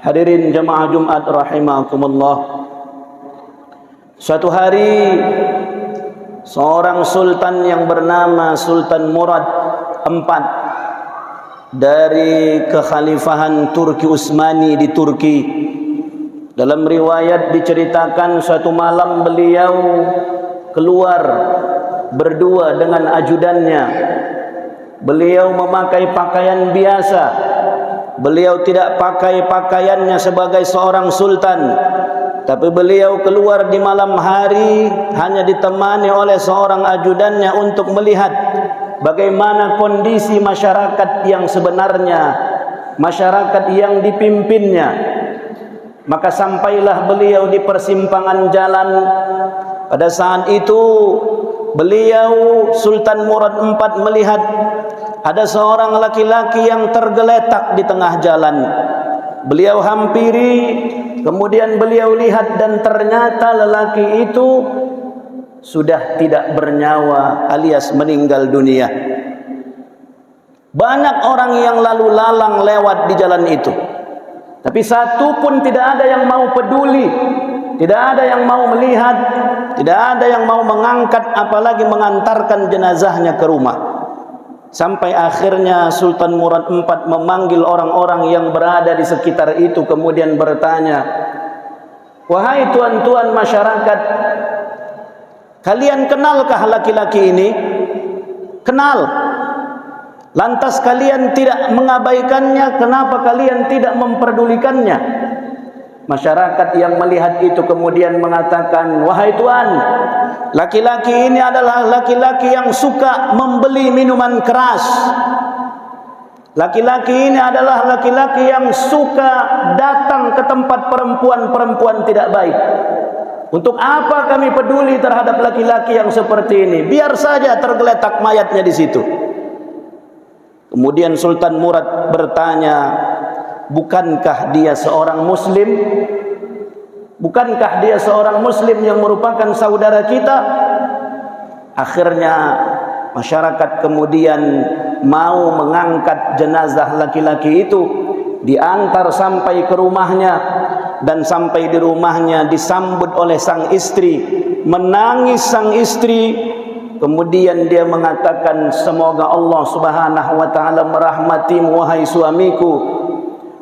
Hadirin jamaah Jumat rahimakumullah. Suatu hari seorang sultan yang bernama Sultan Murad IV dari kekhalifahan Turki Utsmani di Turki. Dalam riwayat diceritakan suatu malam beliau keluar berdua dengan ajudannya. Beliau memakai pakaian biasa. Beliau tidak pakai pakaiannya sebagai seorang sultan, tapi beliau keluar di malam hari hanya ditemani oleh seorang ajudannya untuk melihat bagaimana kondisi masyarakat yang sebenarnya, masyarakat yang dipimpinnya. Maka sampailah beliau di persimpangan jalan. Pada saat itu beliau Sultan Murad IV melihat ada seorang laki-laki yang tergeletak di tengah jalan. Beliau hampiri, kemudian beliau lihat dan ternyata lelaki itu sudah tidak bernyawa alias meninggal dunia. Banyak orang yang lalu lalang lewat di jalan itu, tapi satu pun tidak ada yang mau peduli, tidak ada yang mau melihat, tidak ada yang mau mengangkat apalagi mengantarkan jenazahnya ke rumah. Sampai akhirnya Sultan Murad IV memanggil orang-orang yang berada di sekitar itu, kemudian bertanya, "Wahai tuan-tuan masyarakat, kalian kenalkah laki-laki ini?" "Kenal." "Lantas kalian tidak mengabaikannya? Kenapa kalian tidak memperdulikannya?" Masyarakat yang melihat itu kemudian mengatakan, "Wahai tuan, laki-laki ini adalah laki-laki yang suka membeli minuman keras. Laki-laki ini adalah laki-laki yang suka datang ke tempat perempuan-perempuan tidak baik. Untuk apa kami peduli terhadap laki-laki yang seperti ini? Biar saja tergeletak mayatnya di situ." Kemudian Sultan Murad bertanya, "Bukankah dia seorang muslim? Bukankah dia seorang muslim yang merupakan saudara kita?" Akhirnya masyarakat kemudian mau mengangkat jenazah laki-laki itu, diantar sampai ke rumahnya, dan sampai di rumahnya disambut oleh sang istri. Menangis sang istri. Kemudian dia mengatakan, "Semoga Allah Subhanahu wa taala merahmatimu wahai suamiku."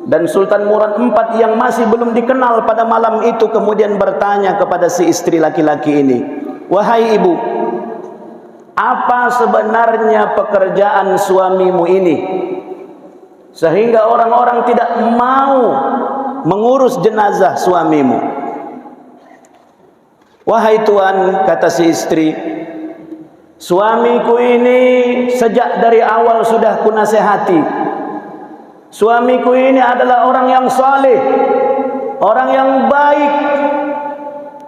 Dan Sultan Murad IV yang masih belum dikenal pada malam itu kemudian bertanya kepada si istri laki-laki ini, "Wahai ibu, apa sebenarnya pekerjaan suamimu ini sehingga orang-orang tidak mau mengurus jenazah suamimu?" "Wahai tuan," kata si istri, "suamiku ini sejak dari awal sudah kunasehati. Suamiku ini adalah orang yang saleh, orang yang baik."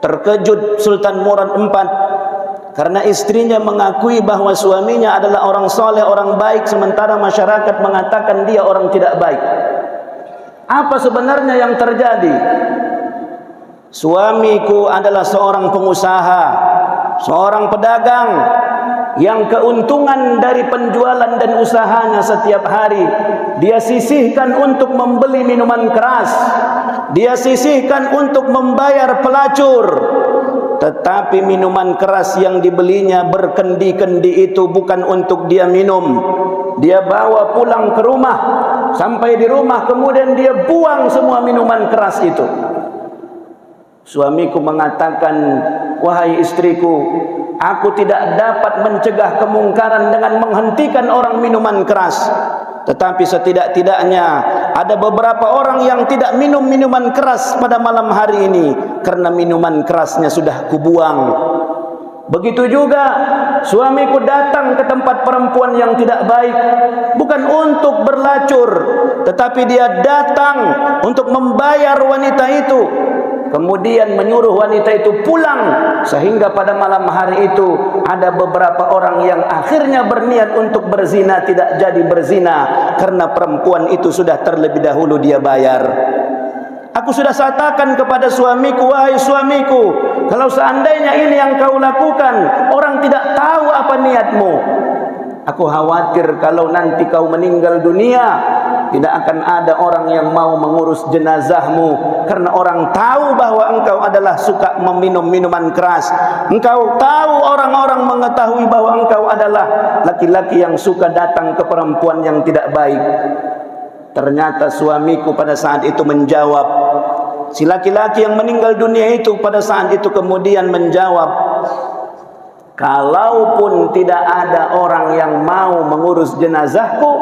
Terkejut Sultan Murad IV karena istrinya mengakui bahwa suaminya adalah orang saleh, orang baik, sementara masyarakat mengatakan dia orang tidak baik. Apa sebenarnya yang terjadi? "Suamiku adalah seorang pengusaha, seorang pedagang yang keuntungan dari penjualan dan usahanya setiap hari dia sisihkan untuk membeli minuman keras, dia sisihkan untuk membayar pelacur. Tetapi minuman keras yang dibelinya berkendi-kendi itu bukan untuk dia minum. Dia bawa pulang ke rumah, sampai di rumah kemudian dia buang semua minuman keras itu." Suamiku mengatakan, "Wahai istriku, aku tidak dapat mencegah kemungkaran dengan menghentikan orang minuman keras. Tetapi setidak-tidaknya ada beberapa orang yang tidak minum minuman keras pada malam hari ini karena minuman kerasnya sudah kubuang. Begitu juga suamiku datang ke tempat perempuan yang tidak baik bukan untuk berlacur, tetapi dia datang untuk membayar wanita itu, kemudian menyuruh wanita itu pulang, sehingga pada malam hari itu ada beberapa orang yang akhirnya berniat untuk berzina tidak jadi berzina karena perempuan itu sudah terlebih dahulu dia bayar. Aku sudah katakan kepada suamiku, wahai suamiku, kalau seandainya ini yang kau lakukan, orang tidak tahu apa niatmu. Aku khawatir kalau nanti kau meninggal dunia, tidak akan ada orang yang mau mengurus jenazahmu, karena orang tahu bahwa engkau adalah suka meminum minuman keras. Engkau tahu, orang-orang mengetahui bahwa engkau adalah laki-laki yang suka datang ke perempuan yang tidak baik. Ternyata suamiku pada saat itu menjawab, si laki-laki yang meninggal dunia itu pada saat itu kemudian menjawab, kalaupun tidak ada orang yang mau mengurus jenazahku,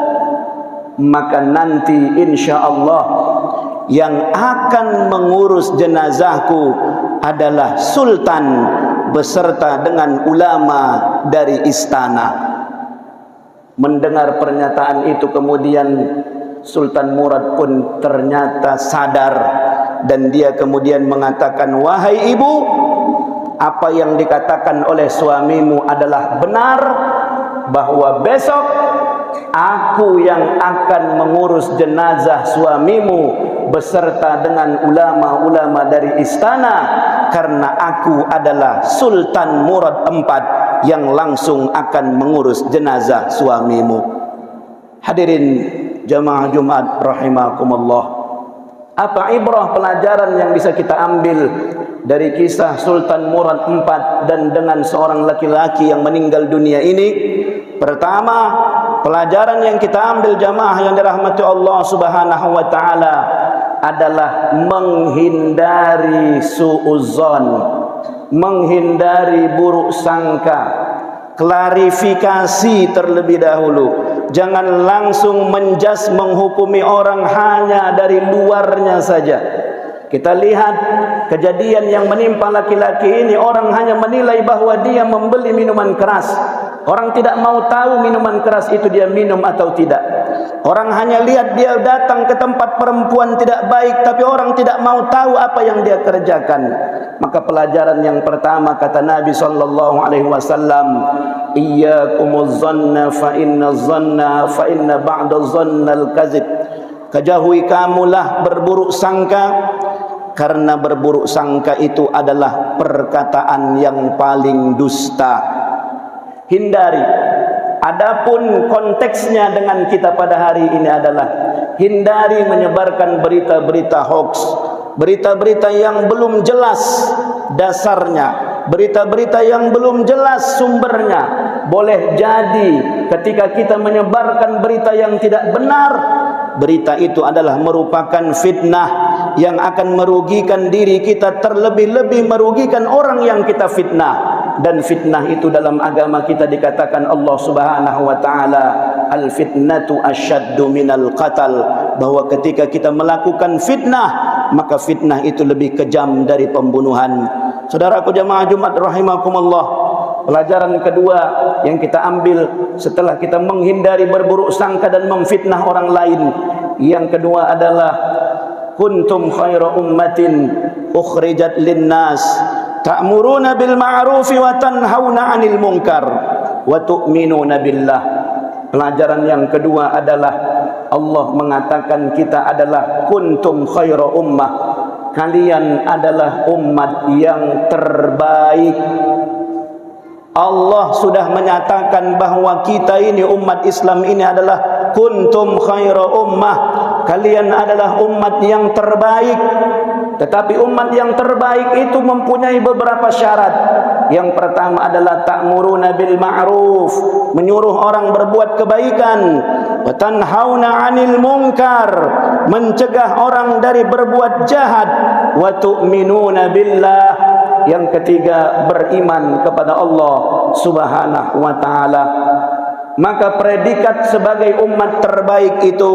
maka nanti insya Allah yang akan mengurus jenazahku adalah sultan beserta dengan ulama dari istana. Mendengar pernyataan itu kemudian Sultan Murad pun ternyata sadar, dan dia kemudian mengatakan, wahai ibu, apa yang dikatakan oleh suamimu adalah benar, bahwa besok aku yang akan mengurus jenazah suamimu beserta dengan ulama-ulama dari istana, karena aku adalah Sultan Murad IV yang langsung akan mengurus jenazah suamimu. Hadirin jamaah Jumat rahimakumullah, apa ibrah pelajaran yang bisa kita ambil dari kisah Sultan Murad IV dan dengan seorang laki-laki yang meninggal dunia ini? Pertama, pelajaran yang kita ambil jamaah yang dirahmati Allah Subhanahu wa taala adalah menghindari suudzon, menghindari buruk sangka, klarifikasi terlebih dahulu. Jangan langsung menjas menghukumi orang hanya dari luarnya saja. Kita lihat kejadian yang menimpa laki-laki ini, orang hanya menilai bahwa dia membeli minuman keras. Orang tidak mau tahu minuman keras itu dia minum atau tidak. Orang hanya lihat dia datang ke tempat perempuan tidak baik, tapi orang tidak mau tahu apa yang dia kerjakan. Maka pelajaran yang pertama kata Nabi sallallahu alaihi wasallam, iyyakumuz zanna fa inna zanna fa inna ba'da zannal kadzib. Kejauhi kamulah berburuk sangka, karena berburuk sangka itu adalah perkataan yang paling dusta. Hindari. Adapun konteksnya dengan kita pada hari ini adalah hindari menyebarkan berita-berita hoax, berita-berita yang belum jelas dasarnya, berita-berita yang belum jelas sumbernya. Boleh jadi ketika kita menyebarkan berita yang tidak benar, berita itu adalah merupakan fitnah yang akan merugikan diri kita, terlebih-lebih merugikan orang yang kita fitnah. Dan fitnah itu dalam agama kita dikatakan Allah Subhanahu wa taala, al fitnatu asyaddu minal qatal, bahwa ketika kita melakukan fitnah, maka fitnah itu lebih kejam dari pembunuhan. Saudaraku jamaah Jumat rahimakumullah, pelajaran kedua yang kita ambil setelah kita menghindari berburuk sangka dan memfitnah orang lain, yang kedua adalah kuntum khaira ummatin ukhrijat linnas ta'muruna bil ma'rufi wa tanhauna 'anil munkar wa tu'minuna billah. Pelajaran yang kedua adalah Allah mengatakan kita adalah kuntum khaira ummah, kalian adalah umat yang terbaik. Allah sudah menyatakan bahwa kita ini umat Islam ini adalah kuntum khaira ummah, kalian adalah umat yang terbaik. Tetapi umat yang terbaik itu mempunyai beberapa syarat. Yang pertama adalah ta'muruna bil ma'ruf, menyuruh orang berbuat kebaikan, wa tanhauna 'anil munkar, mencegah orang dari berbuat jahat, wa tu'minuna billah, yang ketiga beriman kepada Allah Subhanahu wa taala. Maka predikat sebagai umat terbaik itu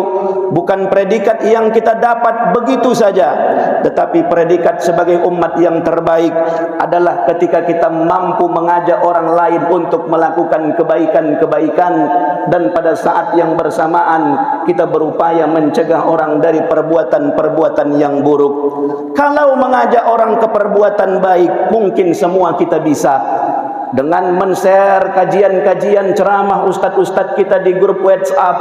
bukan predikat yang kita dapat begitu saja, tetapi predikat sebagai umat yang terbaik adalah ketika kita mampu mengajak orang lain untuk melakukan kebaikan-kebaikan, dan pada saat yang bersamaan kita berupaya mencegah orang dari perbuatan-perbuatan yang buruk. Kalau mengajak orang ke perbuatan baik, mungkin semua kita bisa. Dengan men-share kajian-kajian ceramah ustadz-ustadz kita di grup WhatsApp,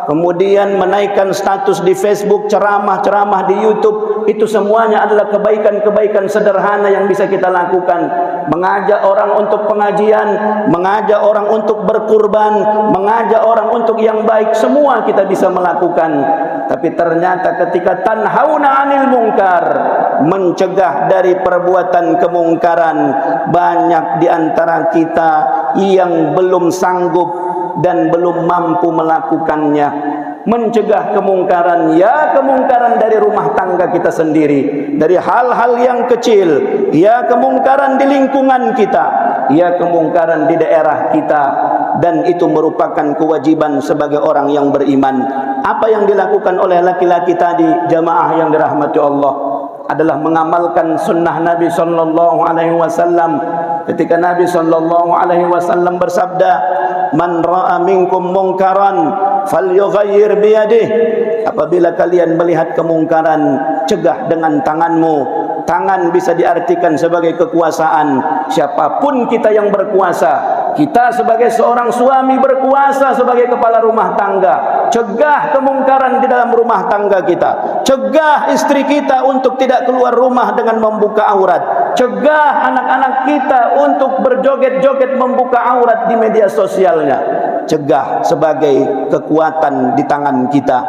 kemudian menaikkan status di Facebook, ceramah-ceramah di YouTube, itu semuanya adalah kebaikan-kebaikan sederhana yang bisa kita lakukan. Mengajak orang untuk pengajian, mengajak orang untuk berkurban, mengajak orang untuk yang baik, semua kita bisa melakukan. Tapi ternyata ketika tanhauna 'anil munkar, mencegah dari perbuatan kemungkaran, banyak di antara kita yang belum sanggup dan belum mampu melakukannya. Mencegah kemungkaran, ya kemungkaran dari rumah tangga kita sendiri, dari hal-hal yang kecil, ya kemungkaran di lingkungan kita, ya kemungkaran di daerah kita, dan itu merupakan kewajiban sebagai orang yang beriman. Apa yang dilakukan oleh laki-laki tadi, jamaah yang dirahmati Allah, adalah mengamalkan sunnah Nabi sallallahu alaihi wasallam. Ketika Nabi sallallahu alaihi wasallam bersabda, "Man ra'a minkum munkaran falyughayyir biyadihi." Apabila kalian melihat kemungkaran, cegah dengan tanganmu. Tangan bisa diartikan sebagai kekuasaan. Siapapun kita yang berkuasa, kita sebagai seorang suami berkuasa sebagai kepala rumah tangga, cegah kemungkaran di dalam rumah tangga kita, cegah istri kita untuk tidak keluar rumah dengan membuka aurat, cegah anak-anak kita untuk berjoget-joget membuka aurat di media sosialnya, cegah sebagai kekuatan di tangan kita.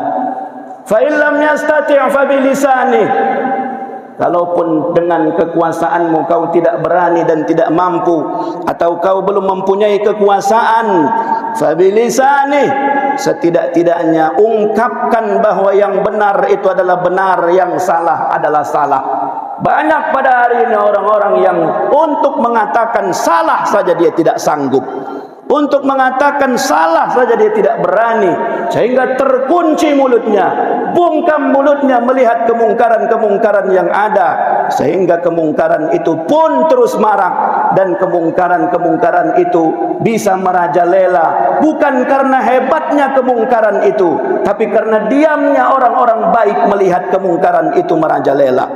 Fa illam yastati' fa bilisani. Kalaupun dengan kekuasaanmu kau tidak berani dan tidak mampu, atau kau belum mempunyai kekuasaan, fabilisani, setidak-tidaknya ungkapkan bahwa yang benar itu adalah benar, yang salah adalah salah. Banyak pada hari ini orang-orang yang untuk mengatakan salah saja dia tidak sanggup, untuk mengatakan salah saja dia tidak berani, sehingga terkunci mulutnya, bungkam mulutnya melihat kemungkaran-kemungkaran yang ada, sehingga kemungkaran itu pun terus marak, dan kemungkaran-kemungkaran itu bisa merajalela, bukan karena hebatnya kemungkaran itu, tapi karena diamnya orang-orang baik melihat kemungkaran itu merajalela.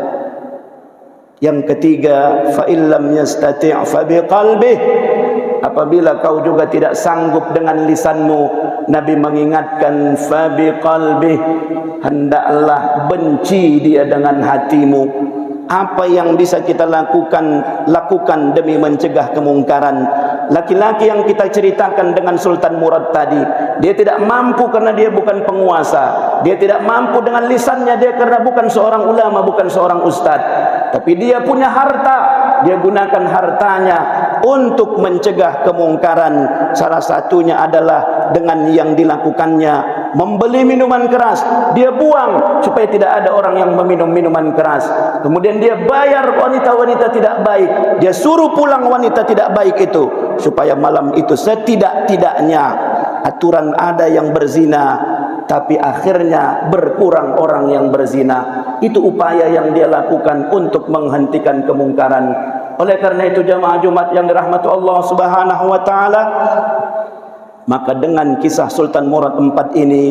Yang ketiga, fa illam yastati' fa biqalbihi. Apabila kau juga tidak sanggup dengan lisanmu, Nabi mengingatkan, fa biqalbihi, hendaklah benci dia dengan hatimu. Apa yang bisa kita lakukan demi mencegah kemungkaran? Laki-laki yang kita ceritakan dengan Sultan Murad tadi, dia tidak mampu karena dia bukan penguasa, dia tidak mampu dengan lisannya dia karena bukan seorang ulama, bukan seorang ustadz, tapi dia punya harta, dia gunakan hartanya untuk mencegah kemungkaran. Salah satunya adalah dengan yang dilakukannya, membeli minuman keras, dia buang supaya tidak ada orang yang meminum minuman keras. Kemudian dia bayar wanita-wanita tidak baik, dia suruh pulang wanita tidak baik itu, supaya malam itu setidak-tidaknya aturan ada yang berzina, tapi akhirnya berkurang orang yang berzina. Itu upaya yang dia lakukan untuk menghentikan kemungkaran. Oleh karena itu jamaah Jumat yang dirahmati Allah Subhanahu wa taala, maka dengan kisah Sultan Murad IV ini,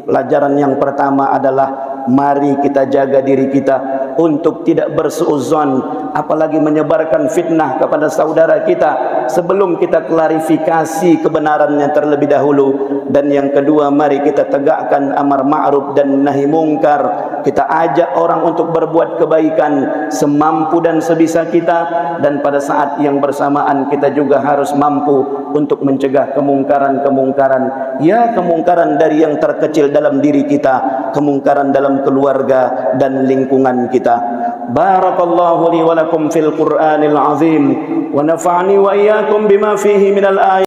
pelajaran yang pertama adalah mari kita jaga diri kita untuk tidak bersuudzon, apalagi menyebarkan fitnah kepada saudara kita sebelum kita klarifikasi kebenarannya terlebih dahulu. Dan yang kedua, mari kita tegakkan amar ma'ruf dan nahi mungkar. Kita ajak orang untuk berbuat kebaikan semampu dan sebisa kita, dan pada saat yang bersamaan kita juga harus mampu untuk mencegah kemungkaran-kemungkaran. Ya, kemungkaran dari yang terkecil dalam diri kita, kemungkaran dalam keluarga dan lingkungan kita. Barakallahu li wa lakum fil Qur'anil azim, wa nafa'ani wa iyyakum bima fihi minal ayat.